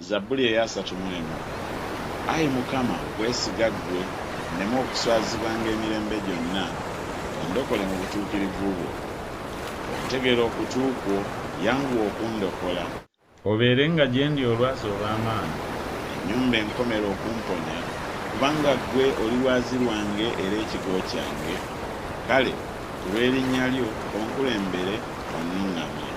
Zabbuli eya 31. Ayi Mukama weesiga ggwe nneme okuswazibwanga emirembe gyonna, ondokole mu butuukirivu bwo. Ontegeera okutuukwo, yanguwa okundokola. Obeerenga gye ndi olwazi olw'amaanyi. Ennyumba enkomera okumponya, kubanga ggwe oli lwazi lwange era ekigo kyange. Kale ku lw'erinnya lyo onkulembere onnuŋŋamye.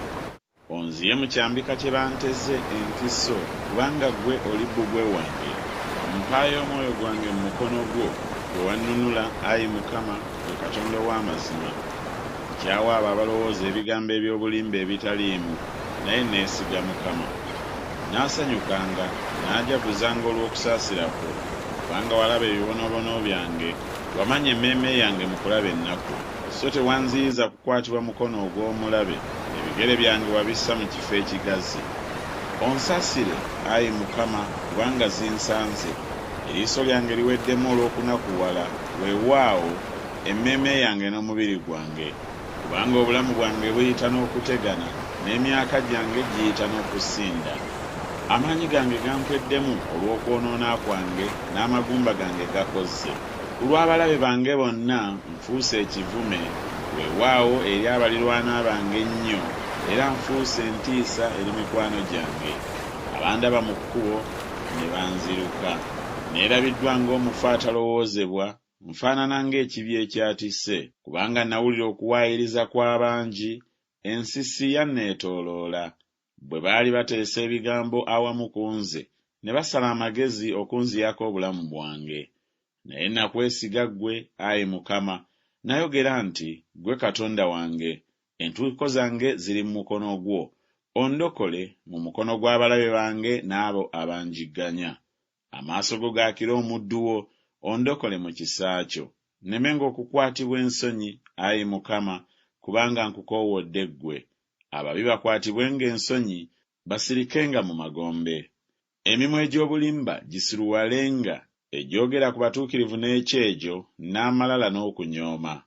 Onziye mu kyambika kye banteze enkiso, kubanga ggwe oli bbugwe wange. Mpaayo omwoyo gwange mu mukono gwo gwe wannunula, Ayi Mukama, gwe Katonda ow'amazima. Nkyawa abo abalowooza ebigambo eby'obulimba ebitaliimu, naye neesiga Mukama. Naasanyukanga, naajaguzanga olw'okusaasira kwo, kubanga walaba ebibonoobono byange, wamanya emmeeme yange mu kulaba ennaku. So tewanziyiza kukwatibwa mukono ogw'omulabe, ebigere byange wabissa mu kifo ekigazi. Onsaasire, Ayi Mukama, kubanga zinsanze. Eriiso lyange liweddemu olw'okunakuwala, weewaawo emmeeme yange n'omubiri gwange. Kubanga obulamu bwange buyita n'okutegana, n'emyaka gyange giyita n'okusinda. Amaanyi gange gampweddemu olw'okwonoona kwange, n'amagumba gange gakozze. Olw'abalabe bange bonna nfuuse ekivume, weewaawo eri abalirwana bange ennyo, era nfuuse entiisa eri mikwano gyange. Abandaba mu kkubo ne banziruka. Neerabiddwa ng'omufu atalowoozebwa, nfaanana ng'ekibi ekyatisse, kubanga nawulira okuwaayiriza kw'abangi, ensisi yanneetooloola. Bwe baali bateesa ebigambo awamu ku nze, ne basala amagezi okunziyako obulamu bwange. Naye nakwesiga ggwe, Ayi Mukama, nayogera nti, ggwe Katonda wange, entuuko zange ziri mu mukono gwo. Ondokole mu mukono gw'abalabe bange n'abo abanjigganya. Amaaso go gaakira omuddu wo, ondokole mu kisa kyo. Nnemenga okukwatibwa ensonyi, Ayi Mukama, kubanga nkukoowodde ggwe. Ababi bakwatibwenga ensonyi, basirikenga mu magombe. Emimwa egy'obulimba gisiruwalenga, egyogera ku batuukirivu n'ekyejo, n'amalala n'okunyooma.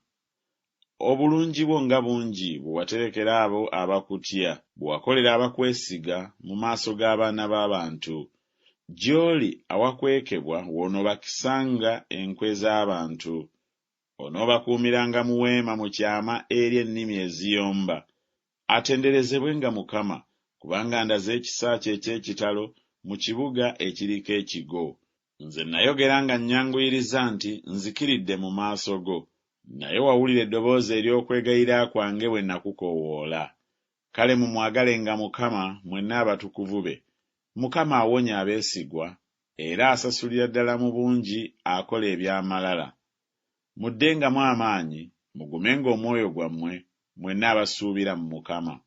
Obulungi bwo nga bungi bwe waterekera abo abakutya, bwe wakolera abakwesiga mu maaso g'abaana b'abantu. Gy'oli awakwekebwa w'onoobakisanga enkwe z'abantu. Onoobakuumiranga mu weema mu kyama eri ennimi eziyomba. Atenderezebwenga Mukama, kubanga ndaze ekisa kye eky'ekitalo mu kibuga ekiriko ekigo. Nze nayogera nga nnyanguyiriza nti nzikiridde mu maaso go, naye wawulira eddoboozi ery'okwegayira kwange bwe nakukoowoola. Kale mumwagalenga Mukama, mwenna abatukuvu be. Mukama awonya abeesigwa, era asasulira ddala mu bungi akola eby'amalala. Muddengamu amaanyi, mugumenga omwoyo gwammwe, mwenna abasuubira mu Mukama.